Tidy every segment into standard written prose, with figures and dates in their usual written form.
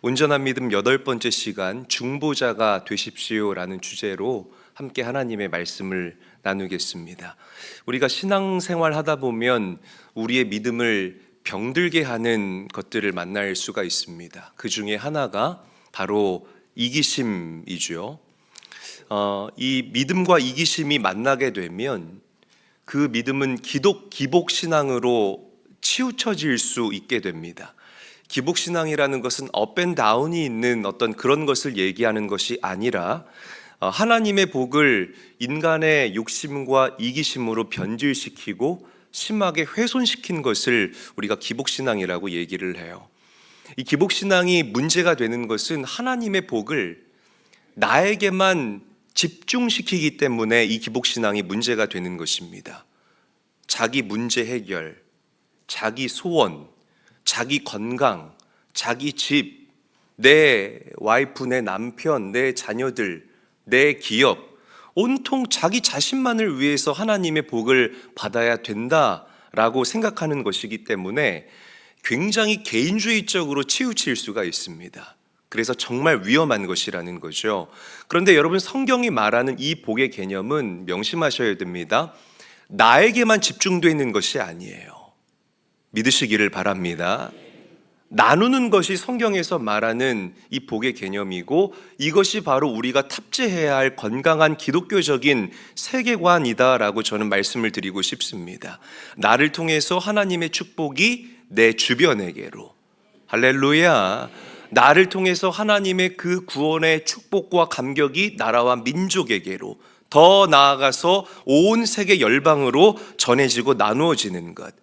온전한 믿음 8번째 시간 중보자가 되십시오라는 주제로 함께 하나님의 말씀을 나누겠습니다. 우리가 신앙생활 하다 보면 우리의 믿음을 병들게 하는 것들을 만날 수가 있습니다. 그 중에 하나가 바로 이기심이죠. 이 믿음과 이기심이 만나게 되면 그 믿음은 기복 신앙으로 치우쳐질 수 있게 됩니다. 기복 신앙이라는 것은 업 앤 다운이 있는 어떤 그런 것을 얘기하는 것이 아니라 하나님의 복을 인간의 욕심과 이기심으로 변질시키고 심하게 훼손시킨 것을 우리가 기복 신앙이라고 얘기를 해요. 이 기복 신앙이 문제가 되는 것은 하나님의 복을 나에게만 집중시키기 때문에 이 기복 신앙이 문제가 되는 것입니다. 자기 문제 해결, 자기 소원, 자기 건강, 자기 집, 내 와이프, 내 남편, 내 자녀들, 내 기업, 온통 자기 자신만을 위해서 하나님의 복을 받아야 된다라고 생각하는 것이기 때문에 굉장히 개인주의적으로 치우칠 수가 있습니다. 그래서 정말 위험한 것이라는 거죠. 그런데 여러분, 성경이 말하는 이 복의 개념은 명심하셔야 됩니다. 나에게만 집중되어 있는 것이 아니에요. 믿으시기를 바랍니다. 나누는 것이 성경에서 말하는 이 복의 개념이고, 이것이 바로 우리가 탑재해야 할 건강한 기독교적인 세계관이다라고 저는 말씀을 드리고 싶습니다. 나를 통해서 하나님의 축복이 내 주변에게로, 할렐루야, 나를 통해서 하나님의 그 구원의 축복과 감격이 나라와 민족에게로, 더 나아가서 온 세계 열방으로 전해지고 나누어지는 것,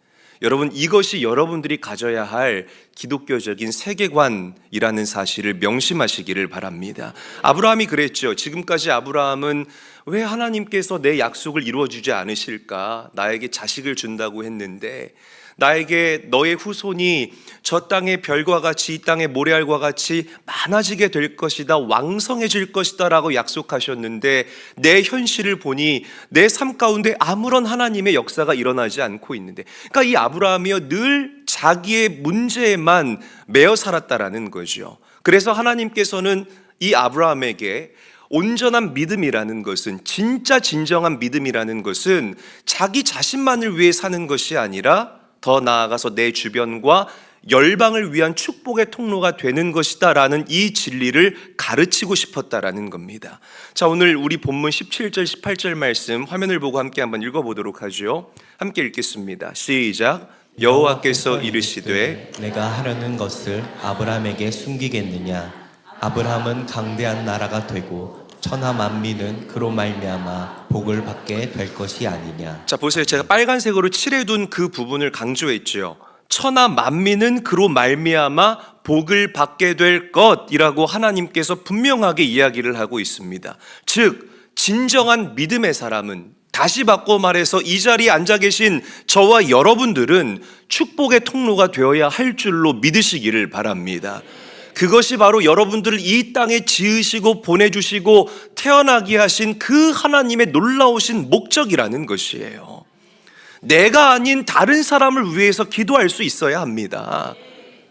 여러분, 이것이 여러분들이 가져야 할 기독교적인 세계관이라는 사실을 명심하시기를 바랍니다. 아브라함이 그랬죠. 지금까지 아브라함은 왜 하나님께서 내 약속을 이루어주지 않으실까? 나에게 자식을 준다고 했는데, 나에게 너의 후손이 저 땅의 별과 같이 이 땅의 모래알과 같이 많아지게 될 것이다, 왕성해질 것이다 라고 약속하셨는데, 내 현실을 보니 내 삶 가운데 아무런 하나님의 역사가 일어나지 않고 있는데, 그러니까 이 아브라함이요, 늘 자기의 문제에만 매여 살았다라는 거죠. 그래서 하나님께서는 이 아브라함에게 온전한 믿음이라는 것은, 진짜 진정한 믿음이라는 것은 자기 자신만을 위해 사는 것이 아니라 더 나아가서 내 주변과 열방을 위한 축복의 통로가 되는 것이다 라는 이 진리를 가르치고 싶었다라는 겁니다. 자, 오늘 우리 본문 17절 18절 말씀 화면을 보고 함께 한번 읽어보도록 하죠. 함께 읽겠습니다. 시작. 여호와께서 이르시되 내가 하려는 것을 아브라함에게 숨기겠느냐? 아브라함은 강대한 나라가 되고 천하 만민은 그로 말미암아 복을 받게 될 것이 아니냐. 자, 보세요. 제가 빨간색으로 칠해둔 그 부분을 강조했죠. 천하 만민은 그로 말미암아 복을 받게 될 것이라고 하나님께서 분명하게 이야기를 하고 있습니다. 즉, 진정한 믿음의 사람은, 다시 바꿔 말해서 이 자리에 앉아 계신 저와 여러분들은 축복의 통로가 되어야 할 줄로 믿으시기를 바랍니다. 그것이 바로 여러분들을 이 땅에 지으시고 보내주시고 태어나게 하신 그 하나님의 놀라우신 목적이라는 것이에요. 내가 아닌 다른 사람을 위해서 기도할 수 있어야 합니다.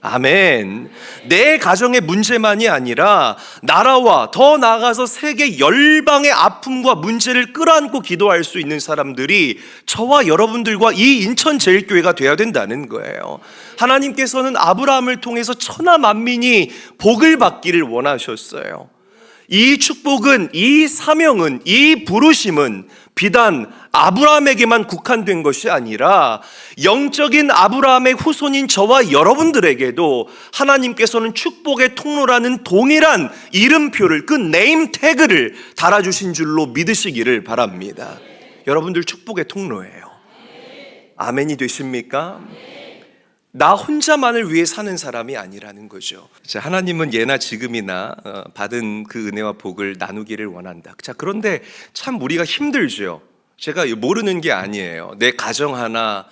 아멘. 내 가정의 문제만이 아니라 나라와 더 나아가서 세계 열방의 아픔과 문제를 끌어안고 기도할 수 있는 사람들이 저와 여러분들과 이 인천제일교회가 되어야 된다는 거예요. 하나님께서는 아브라함을 통해서 천하 만민이 복을 받기를 원하셨어요. 이 축복은, 이 사명은, 이 부르심은 비단 아브라함에게만 국한된 것이 아니라 영적인 아브라함의 후손인 저와 여러분들에게도 하나님께서는 축복의 통로라는 동일한 이름표를, 그 네임 태그를 달아주신 줄로 믿으시기를 바랍니다. 여러분들 축복의 통로예요. 아멘이 되십니까? 나 혼자만을 위해 사는 사람이 아니라는 거죠. 자, 하나님은 예나 지금이나 받은 그 은혜와 복을 나누기를 원한다. 자, 그런데 참 우리가 힘들죠. 제가 모르는 게 아니에요. 내 가정 하나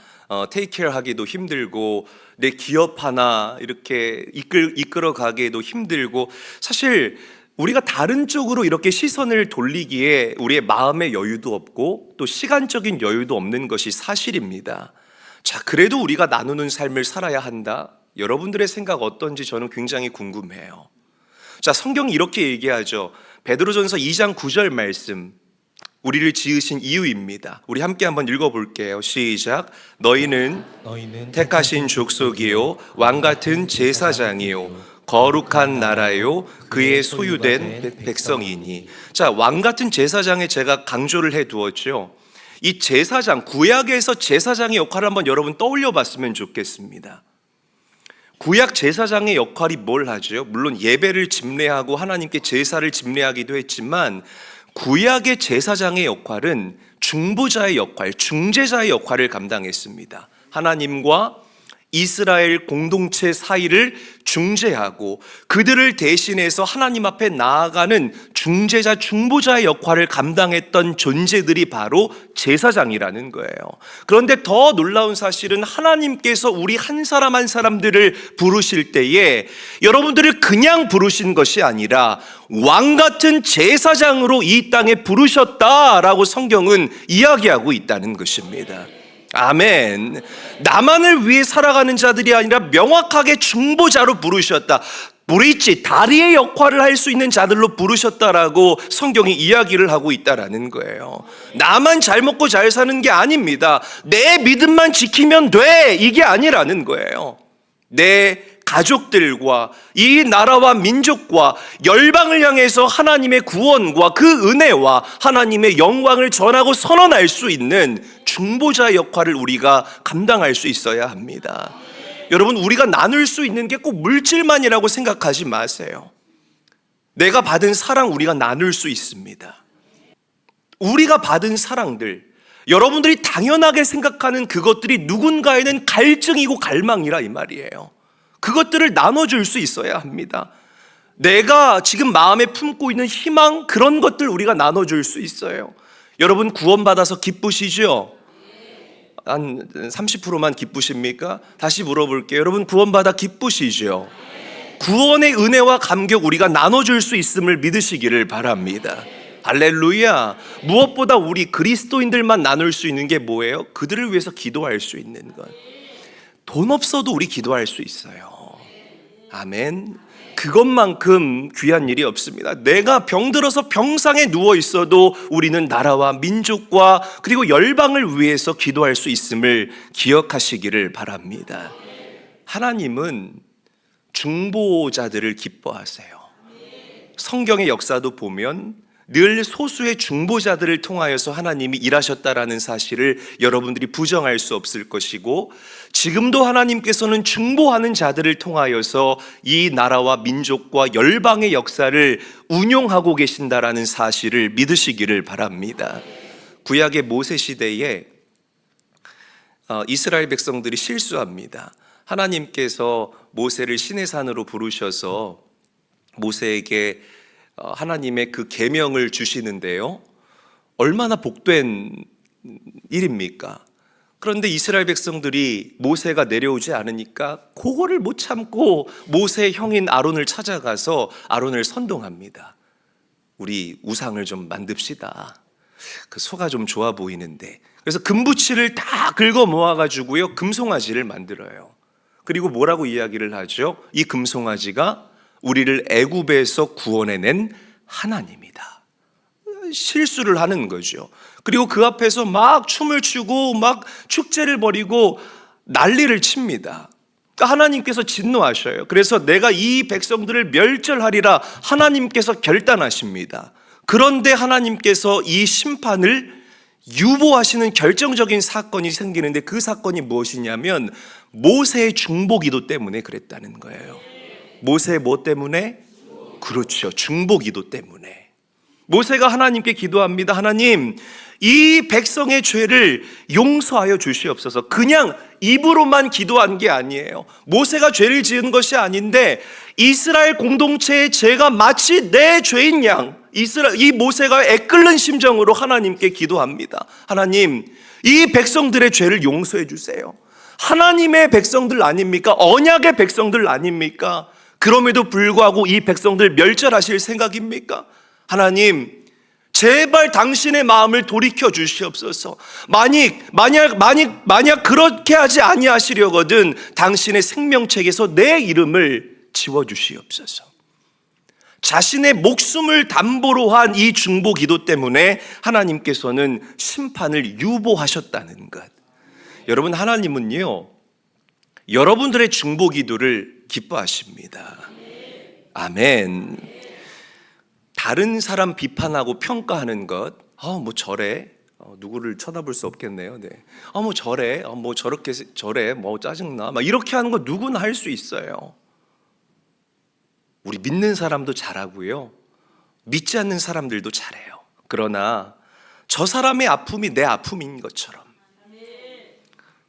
테이크케어 하기도 힘들고, 내 기업 하나 이렇게 이끌어 가기에도 힘들고, 사실 우리가 다른 쪽으로 이렇게 시선을 돌리기에 우리의 마음의 여유도 없고 또 시간적인 여유도 없는 것이 사실입니다. 자, 그래도 우리가 나누는 삶을 살아야 한다. 여러분들의 생각 어떤지 저는 굉장히 궁금해요. 자, 성경이 이렇게 얘기하죠. 베드로전서 2장 9절 말씀, 우리를 지으신 이유입니다. 우리 함께 한번 읽어볼게요. 시작. 너희는 택하신 족속이요 왕같은 제사장이요 거룩한 나라요 그의 소유된 백성이니. 자, 왕같은 제사장에 제가 강조를 해두었죠. 이 제사장, 구약에서 제사장의 역할을 한번 여러분 떠올려 봤으면 좋겠습니다. 구약 제사장의 역할이 뭘 하죠? 물론 예배를 집례하고 하나님께 제사를 집례하기도 했지만 구약의 제사장의 역할은 중보자의 역할, 중재자의 역할을 감당했습니다. 하나님과 이스라엘 공동체 사이를 중재하고 그들을 대신해서 하나님 앞에 나아가는 중재자, 중보자의 역할을 감당했던 존재들이 바로 제사장이라는 거예요. 그런데 더 놀라운 사실은 하나님께서 우리 한 사람 한 사람들을 부르실 때에 여러분들을 그냥 부르신 것이 아니라 왕같은 제사장으로 이 땅에 부르셨다라고 성경은 이야기하고 있다는 것입니다. 아멘. 나만을 위해 살아가는 자들이 아니라 명확하게 중보자로 부르셨다. 브릿지, 다리의 역할을 할 수 있는 자들로 부르셨다라고 성경이 이야기를 하고 있다라는 거예요. 나만 잘 먹고 잘 사는 게 아닙니다. 내 믿음만 지키면 돼, 이게 아니라는 거예요. 내 가족들과 이 나라와 민족과 열방을 향해서 하나님의 구원과 그 은혜와 하나님의 영광을 전하고 선언할 수 있는 중보자 역할을 우리가 감당할 수 있어야 합니다. 여러분, 우리가 나눌 수 있는 게 꼭 물질만이라고 생각하지 마세요. 내가 받은 사랑 우리가 나눌 수 있습니다. 우리가 받은 사랑들, 여러분들이 당연하게 생각하는 그것들이 누군가에는 갈증이고 갈망이라 이 말이에요. 그것들을 나눠줄 수 있어야 합니다. 내가 지금 마음에 품고 있는 희망, 그런 것들 우리가 나눠줄 수 있어요. 여러분 구원받아서 기쁘시죠? 한 30%만 기쁘십니까? 다시 물어볼게요. 여러분 구원받아 기쁘시죠? 구원의 은혜와 감격 우리가 나눠줄 수 있음을 믿으시기를 바랍니다. 할렐루야. 무엇보다 우리 그리스도인들만 나눌 수 있는 게 뭐예요? 그들을 위해서 기도할 수 있는 것. 돈 없어도 우리 기도할 수 있어요. 아멘. 그것만큼 귀한 일이 없습니다. 내가 병들어서 병상에 누워 있어도 우리는 나라와 민족과 그리고 열방을 위해서 기도할 수 있음을 기억하시기를 바랍니다. 하나님은 중보자들을 기뻐하세요. 성경의 역사도 보면 늘 소수의 중보자들을 통하여서 하나님이 일하셨다라는 사실을 여러분들이 부정할 수 없을 것이고, 지금도 하나님께서는 중보하는 자들을 통하여서 이 나라와 민족과 열방의 역사를 운용하고 계신다라는 사실을 믿으시기를 바랍니다. 구약의 모세 시대에 이스라엘 백성들이 실수합니다. 하나님께서 모세를 시내산으로 부르셔서 모세에게 하나님의 그 계명을 주시는데요, 얼마나 복된 일입니까? 그런데 이스라엘 백성들이 모세가 내려오지 않으니까 그거를 못 참고 모세의 형인 아론을 찾아가서 아론을 선동합니다. 우리 우상을 좀 만듭시다. 그 소가 좀 좋아 보이는데. 그래서 금부치를 다 긁어 모아가지고요, 금송아지를 만들어요. 그리고 뭐라고 이야기를 하죠? 이 금송아지가 우리를 애굽에서 구원해낸 하나님이다. 실수를 하는 거죠. 그리고 그 앞에서 막 춤을 추고 막 축제를 벌이고 난리를 칩니다. 그러니까 하나님께서 진노하셔요. 그래서 내가 이 백성들을 멸절하리라 하나님께서 결단하십니다. 그런데 하나님께서 이 심판을 유보하시는 결정적인 사건이 생기는데, 그 사건이 무엇이냐면 모세의 중보기도 때문에 그랬다는 거예요. 모세의 뭐 때문에? 그렇죠, 중보기도 때문에. 모세가 하나님께 기도합니다. 하나님, 이 백성의 죄를 용서하여 주시옵소서. 그냥 입으로만 기도한 게 아니에요. 모세가 죄를 지은 것이 아닌데 이스라엘 공동체의 죄가 마치 내 죄인 양, 이 모세가 애끓는 심정으로 하나님께 기도합니다. 하나님, 이 백성들의 죄를 용서해 주세요. 하나님의 백성들 아닙니까? 언약의 백성들 아닙니까? 그럼에도 불구하고 이 백성들 멸절하실 생각입니까? 하나님, 제발 당신의 마음을 돌이켜 주시옵소서. 만약 그렇게 하지 아니하시려거든 당신의 생명책에서 내 이름을 지워 주시옵소서. 자신의 목숨을 담보로 한 이 중보 기도 때문에 하나님께서는 심판을 유보하셨다는 것. 여러분, 하나님은요, 여러분들의 중보 기도를 기뻐하십니다. 아멘. 다른 사람 비판하고 평가하는 것, 뭐 저래, 누구를 쳐다볼 수 없겠네요. 네. 뭐 저래, 뭐 저렇게 저래, 뭐 짜증나, 막 이렇게 하는 거 누구나 할 수 있어요. 우리 믿는 사람도 잘하고요, 믿지 않는 사람들도 잘해요. 그러나 저 사람의 아픔이 내 아픔인 것처럼,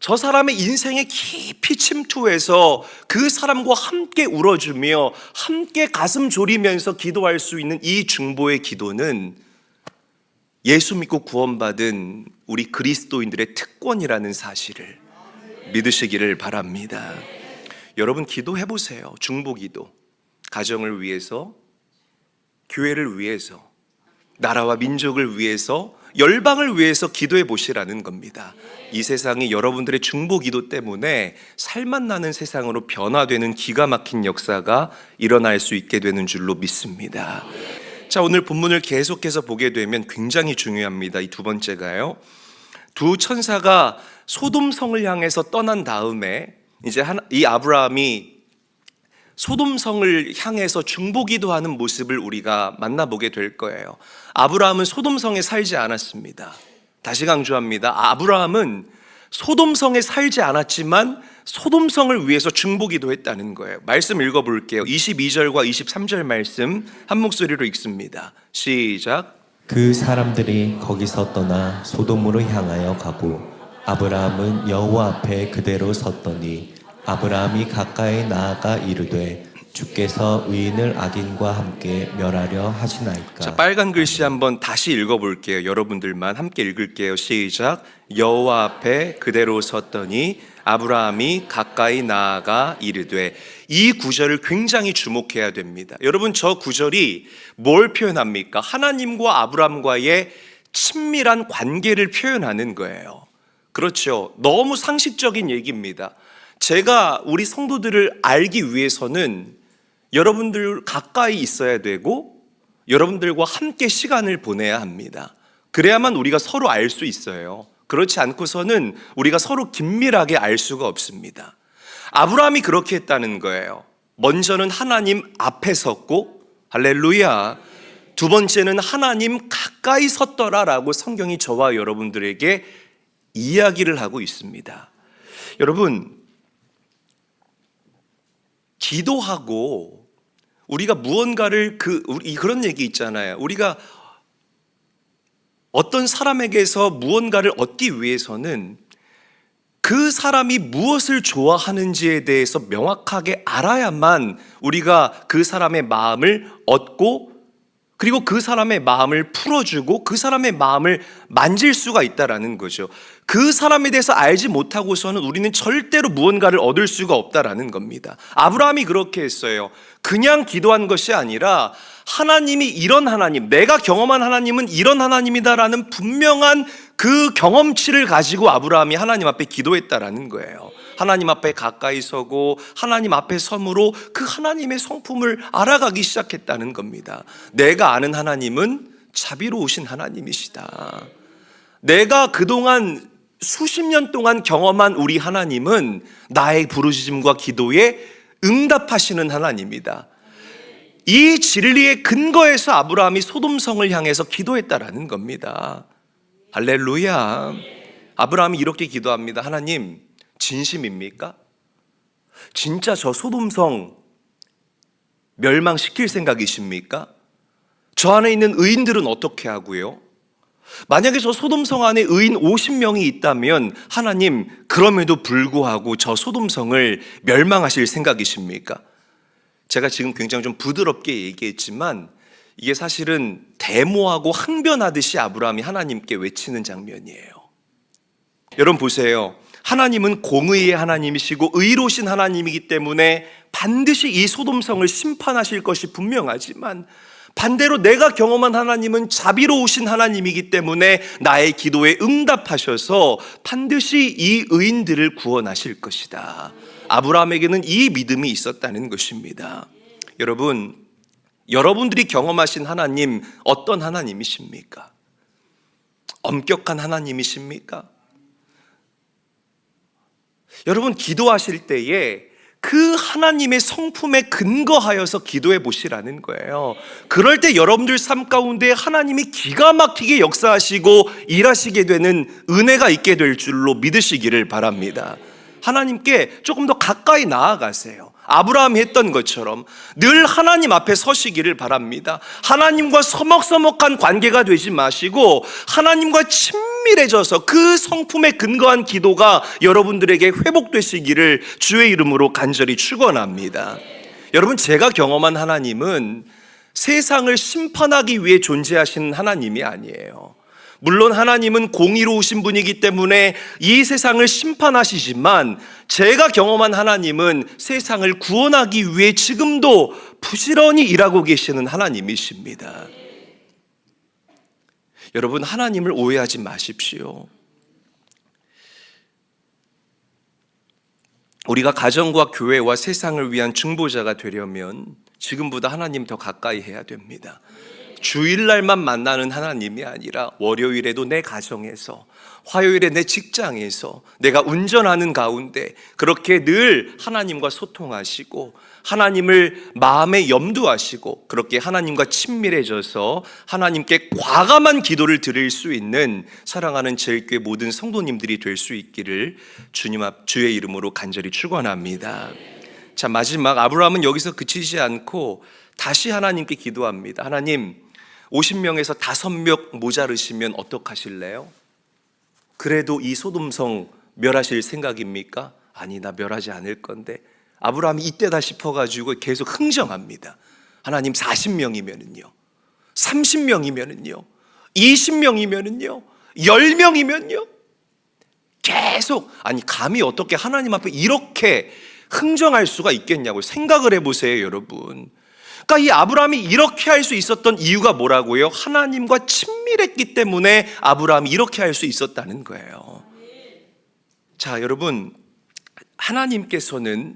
저 사람의 인생에 깊이 침투해서 그 사람과 함께 울어주며 함께 가슴 졸이면서 기도할 수 있는 이 중보의 기도는 예수 믿고 구원받은 우리 그리스도인들의 특권이라는 사실을 믿으시기를 바랍니다. 여러분, 기도해 보세요. 중보 기도. 가정을 위해서, 교회를 위해서, 나라와 민족을 위해서, 열방을 위해서 기도해 보시라는 겁니다. 이 세상이 여러분들의 중보 기도 때문에 살맛 나는 세상으로 변화되는 기가 막힌 역사가 일어날 수 있게 되는 줄로 믿습니다. 자, 오늘 본문을 계속해서 보게 되면 굉장히 중요합니다. 이 두 번째가요, 두 천사가 소돔성을 향해서 떠난 다음에 이제 이 아브라함이 소돔성을 향해서 중보기도하는 모습을 우리가 만나보게 될 거예요. 아브라함은 소돔성에 살지 않았습니다. 다시 강조합니다. 아브라함은 소돔성에 살지 않았지만 소돔성을 위해서 중보기도했다는 거예요. 말씀 읽어볼게요. 22절과 23절 말씀 한 목소리로 읽습니다. 시작. 그 사람들이 거기서 떠나 소돔으로 향하여 가고 아브라함은 여호와 앞에 그대로 섰더니 아브라함이 가까이 나아가 이르되 주께서 의인을 악인과 함께 멸하려 하시나이까. 자, 빨간 글씨 한번 다시 읽어볼게요. 여러분들만 함께 읽을게요. 시작. 여호와 앞에 그대로 섰더니 아브라함이 가까이 나아가 이르되. 이 구절을 굉장히 주목해야 됩니다. 여러분, 저 구절이 뭘 표현합니까? 하나님과 아브라함과의 친밀한 관계를 표현하는 거예요. 그렇죠. 너무 상식적인 얘기입니다. 제가 우리 성도들을 알기 위해서는 여러분들 가까이 있어야 되고 여러분들과 함께 시간을 보내야 합니다. 그래야만 우리가 서로 알 수 있어요. 그렇지 않고서는 우리가 서로 긴밀하게 알 수가 없습니다. 아브라함이 그렇게 했다는 거예요. 먼저는 하나님 앞에 섰고, 할렐루야. 두 번째는 하나님 가까이 섰더라라고 성경이 저와 여러분들에게 이야기를 하고 있습니다. 여러분, 기도하고 우리가 무언가를 그런 얘기 있잖아요. 우리가 어떤 사람에게서 무언가를 얻기 위해서는 그 사람이 무엇을 좋아하는지에 대해서 명확하게 알아야만 우리가 그 사람의 마음을 얻고, 그리고 그 사람의 마음을 풀어주고 그 사람의 마음을 만질 수가 있다라는 거죠. 그 사람에 대해서 알지 못하고서는 우리는 절대로 무언가를 얻을 수가 없다라는 겁니다. 아브라함이 그렇게 했어요. 그냥 기도한 것이 아니라 하나님이 이런 하나님, 내가 경험한 하나님은 이런 하나님이다라는 분명한 그 경험치를 가지고 아브라함이 하나님 앞에 기도했다라는 거예요. 하나님 앞에 가까이 서고 하나님 앞에 섬으로 그 하나님의 성품을 알아가기 시작했다는 겁니다. 내가 아는 하나님은 자비로우신 하나님이시다. 내가 그동안 수십 년 동안 경험한 우리 하나님은 나의 부르짖음과 기도에 응답하시는 하나님이다. 이 진리의 근거에서 아브라함이 소돔성을 향해서 기도했다라는 겁니다. 할렐루야. 아브라함이 이렇게 기도합니다. 하나님, 진심입니까? 진짜 저 소돔성 멸망시킬 생각이십니까? 저 안에 있는 의인들은 어떻게 하고요? 만약에 저 소돔성 안에 의인 50명이 있다면 하나님, 그럼에도 불구하고 저 소돔성을 멸망하실 생각이십니까? 제가 지금 굉장히 좀 부드럽게 얘기했지만 이게 사실은 데모하고 항변하듯이 아브라함이 하나님께 외치는 장면이에요. 여러분 보세요. 하나님은 공의의 하나님이시고 의로우신 하나님이기 때문에 반드시 이 소돔성을 심판하실 것이 분명하지만 반대로 내가 경험한 하나님은 자비로우신 하나님이기 때문에 나의 기도에 응답하셔서 반드시 이 의인들을 구원하실 것이다. 아브라함에게는 이 믿음이 있었다는 것입니다. 여러분, 여러분들이 경험하신 하나님 어떤 하나님이십니까? 엄격한 하나님이십니까? 여러분, 기도하실 때에 그 하나님의 성품에 근거하여서 기도해 보시라는 거예요. 그럴 때 여러분들 삶 가운데 하나님이 기가 막히게 역사하시고 일하시게 되는 은혜가 있게 될 줄로 믿으시기를 바랍니다. 하나님께 조금 더 가까이 나아가세요. 아브라함이 했던 것처럼 늘 하나님 앞에 서시기를 바랍니다. 하나님과 서먹서먹한 관계가 되지 마시고 하나님과 친밀해져서 그 성품에 근거한 기도가 여러분들에게 회복되시기를 주의 이름으로 간절히 축원합니다. 여러분, 제가 경험한 하나님은 세상을 심판하기 위해 존재하신 하나님이 아니에요. 물론 하나님은 공의로우신 분이기 때문에 이 세상을 심판하시지만 제가 경험한 하나님은 세상을 구원하기 위해 지금도 부지런히 일하고 계시는 하나님이십니다. 여러분, 하나님을 오해하지 마십시오. 우리가 가정과 교회와 세상을 위한 중보자가 되려면 지금보다 하나님 더 가까이 해야 됩니다. 주일날만 만나는 하나님이 아니라 월요일에도 내 가정에서, 화요일에 내 직장에서, 내가 운전하는 가운데 그렇게 늘 하나님과 소통하시고 하나님을 마음에 염두하시고 그렇게 하나님과 친밀해져서 하나님께 과감한 기도를 드릴 수 있는 사랑하는 제일교회 모든 성도님들이 될 수 있기를 주님 앞 주의 이름으로 간절히 축원합니다. 자, 마지막 아브라함은 여기서 그치지 않고 다시 하나님께 기도합니다. 하나님, 50명에서 5명 모자르시면 어떡하실래요? 그래도 이 소돔성 멸하실 생각입니까? 아니, 나 멸하지 않을 건데. 아브라함이 이때다 싶어가지고 계속 흥정합니다. 하나님, 40명이면은요, 30명이면은요, 20명이면은요, 10명이면요, 계속, 아니 감히 어떻게 하나님 앞에 이렇게 흥정할 수가 있겠냐고 생각을 해보세요, 여러분. 그러니까 이 아브라함이 이렇게 할 수 있었던 이유가 뭐라고요? 하나님과 친밀했기 때문에 아브라함이 이렇게 할 수 있었다는 거예요. 자, 여러분, 하나님께서는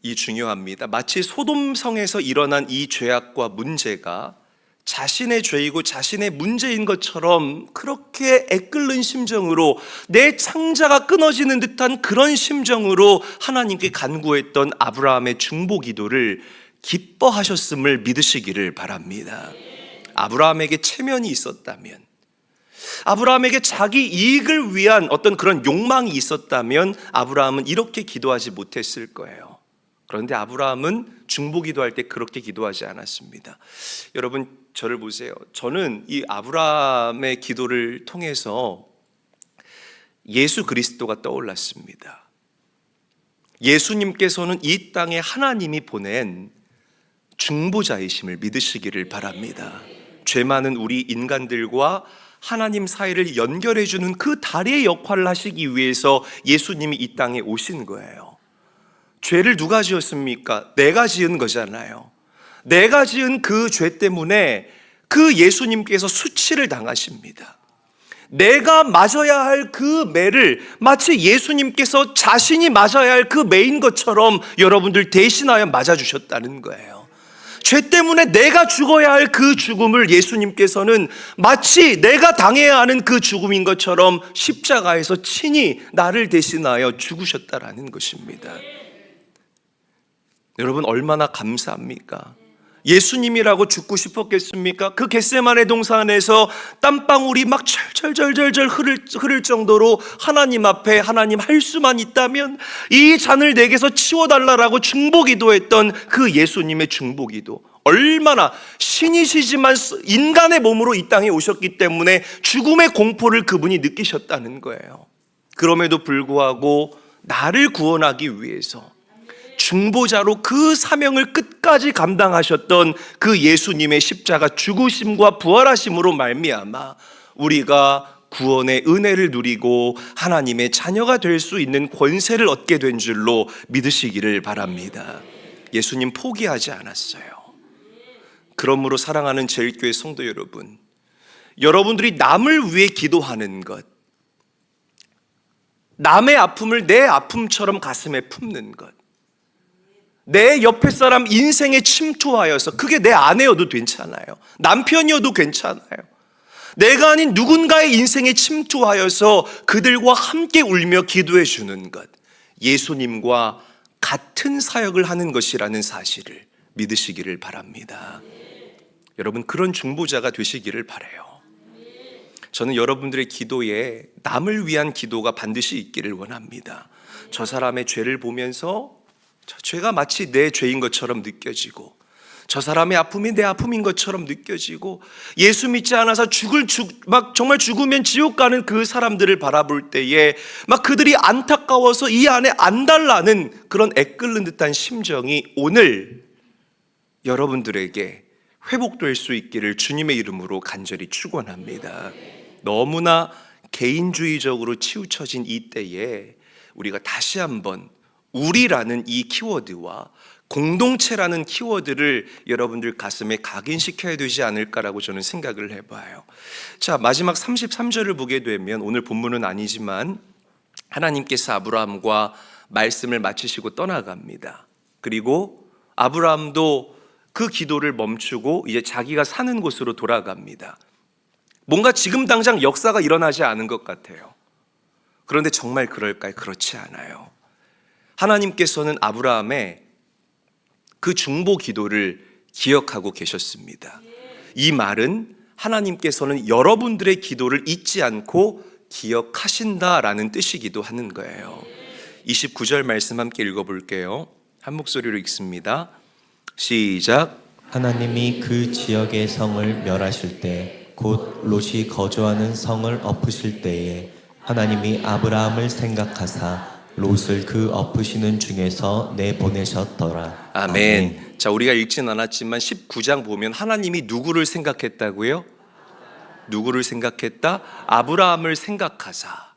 이 중요합니다. 마치 소돔성에서 일어난 이 죄악과 문제가 자신의 죄이고 자신의 문제인 것처럼 그렇게 애끓는 심정으로 내 창자가 끊어지는 듯한 그런 심정으로 하나님께 간구했던 아브라함의 중보 기도를 기뻐하셨음을 믿으시기를 바랍니다. 아브라함에게 체면이 있었다면, 아브라함에게 자기 이익을 위한 어떤 그런 욕망이 있었다면 아브라함은 이렇게 기도하지 못했을 거예요. 그런데 아브라함은 중보 기도할 때 그렇게 기도하지 않았습니다. 여러분, 저를 보세요. 저는 이 아브라함의 기도를 통해서 예수 그리스도가 떠올랐습니다. 예수님께서는 이 땅에 하나님이 보낸 중보자이심을 믿으시기를 바랍니다. 죄 많은 우리 인간들과 하나님 사이를 연결해주는 그 다리의 역할을 하시기 위해서 예수님이 이 땅에 오신 거예요. 죄를 누가 지었습니까? 내가 지은 거잖아요. 내가 지은 그 죄 때문에 그 예수님께서 수치를 당하십니다. 내가 맞아야 할 그 매를 마치 예수님께서 자신이 맞아야 할 그 매인 것처럼 여러분들 대신하여 맞아주셨다는 거예요. 죄 때문에 내가 죽어야 할 그 죽음을 예수님께서는 마치 내가 당해야 하는 그 죽음인 것처럼 십자가에서 친히 나를 대신하여 죽으셨다라는 것입니다. 여러분, 얼마나 감사합니까? 예수님이라고 죽고 싶었겠습니까? 그 겟세마네 동산에서 땀방울이 막 철철철철 흐를 정도로 하나님 앞에 하나님 할 수만 있다면 이 잔을 내게서 치워달라고 중보기도했던 그 예수님의 중보기도, 얼마나 신이시지만 인간의 몸으로 이 땅에 오셨기 때문에 죽음의 공포를 그분이 느끼셨다는 거예요. 그럼에도 불구하고 나를 구원하기 위해서 중보자로 그 사명을 끝까지 감당하셨던 그 예수님의 십자가 죽으심과 부활하심으로 말미암아 우리가 구원의 은혜를 누리고 하나님의 자녀가 될 수 있는 권세를 얻게 된 줄로 믿으시기를 바랍니다. 예수님 포기하지 않았어요. 그러므로 사랑하는 제일교회 성도 여러분, 여러분들이 남을 위해 기도하는 것, 남의 아픔을 내 아픔처럼 가슴에 품는 것, 내 옆에 사람 인생에 침투하여서, 그게 내 아내여도 괜찮아요, 남편이어도 괜찮아요, 내가 아닌 누군가의 인생에 침투하여서 그들과 함께 울며 기도해 주는 것, 예수님과 같은 사역을 하는 것이라는 사실을 믿으시기를 바랍니다. 여러분, 그런 중보자가 되시기를 바라요. 저는 여러분들의 기도에 남을 위한 기도가 반드시 있기를 원합니다. 저 사람의 죄를 보면서 저 죄가 마치 내 죄인 것처럼 느껴지고, 저 사람의 아픔이 내 아픔인 것처럼 느껴지고, 예수 믿지 않아서 막 정말 죽으면 지옥 가는 그 사람들을 바라볼 때에 막 그들이 안타까워서 이 안에 안달나는 그런 애끓는 듯한 심정이 오늘 여러분들에게 회복될 수 있기를 주님의 이름으로 간절히 축원합니다. 너무나 개인주의적으로 치우쳐진 이 때에 우리가 다시 한번 우리라는 이 키워드와 공동체라는 키워드를 여러분들 가슴에 각인시켜야 되지 않을까라고 저는 생각을 해봐요. 자, 마지막 33절을 보게 되면, 오늘 본문은 아니지만 하나님께서 아브라함과 말씀을 마치시고 떠나갑니다. 그리고 아브라함도 그 기도를 멈추고 이제 자기가 사는 곳으로 돌아갑니다. 뭔가 지금 당장 역사가 일어나지 않은 것 같아요. 그런데 정말 그럴까요? 그렇지 않아요. 하나님께서는 아브라함의 그 중보 기도를 기억하고 계셨습니다. 이 말은 하나님께서는 여러분들의 기도를 잊지 않고 기억하신다라는 뜻이기도 하는 거예요. 29절 말씀 함께 읽어볼게요. 한 목소리로 읽습니다. 시작. 하나님이 그 지역의 성을 멸하실 때 곧 롯이 거주하는 성을 엎으실 때에 하나님이 아브라함을 생각하사 롯을 그 엎으시는 중에서 내보내셨더라. 아멘. 자, 우리가 읽진 않았지만 19장 보면 하나님이 누구를 생각했다고요? 누구를 생각했다? 아브라함을 생각하사.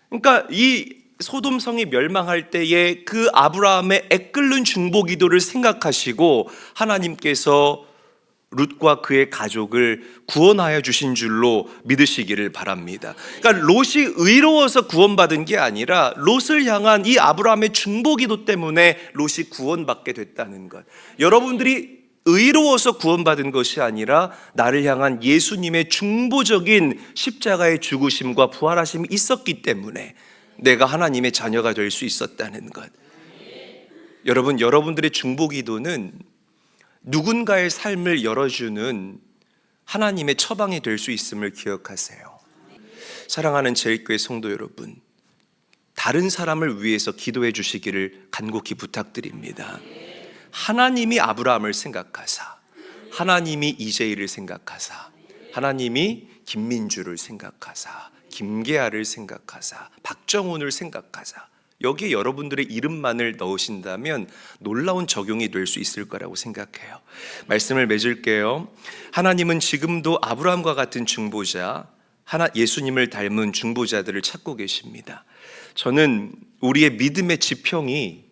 그러니까 이 소돔성이 멸망할 때에 그 아브라함의 애끓는 중보 기도를 생각하시고 하나님께서 룻과 그의 가족을 구원하여 주신 줄로 믿으시기를 바랍니다. 그러니까 롯이 의로워서 구원받은 게 아니라 롯을 향한 이 아브라함의 중보기도 때문에 롯이 구원받게 됐다는 것. 여러분들이 의로워서 구원받은 것이 아니라 나를 향한 예수님의 중보적인 십자가의 죽으심과 부활하심이 있었기 때문에 내가 하나님의 자녀가 될 수 있었다는 것. 여러분, 여러분들의 중보기도는 누군가의 삶을 열어주는 하나님의 처방이 될 수 있음을 기억하세요. 사랑하는 제일교회 성도 여러분, 다른 사람을 위해서 기도해 주시기를 간곡히 부탁드립니다. 하나님이 아브라함을 생각하사, 하나님이 이재일을 생각하사, 하나님이 김민주를 생각하사, 김계아를 생각하사, 박정훈을 생각하사, 여기에 여러분들의 이름만을 넣으신다면 놀라운 적용이 될 수 있을 거라고 생각해요. 말씀을 맺을게요. 하나님은 지금도 아브라함과 같은 중보자, 예수님을 닮은 중보자들을 찾고 계십니다. 저는 우리의 믿음의 지평이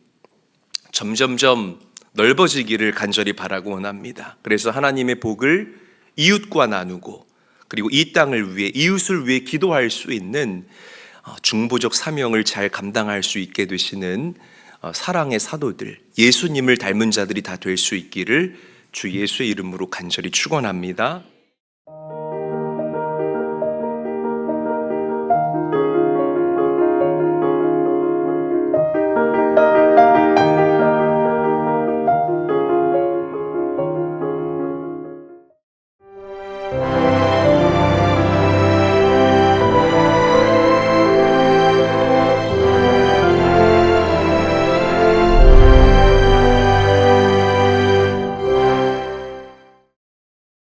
점점점 넓어지기를 간절히 바라고 원합니다. 그래서 하나님의 복을 이웃과 나누고, 그리고 이 땅을 위해, 이웃을 위해 기도할 수 있는 중보적 사명을 잘 감당할 수 있게 되시는 사랑의 사도들, 예수님을 닮은 자들이 다 될 수 있기를 주 예수의 이름으로 간절히 축원합니다.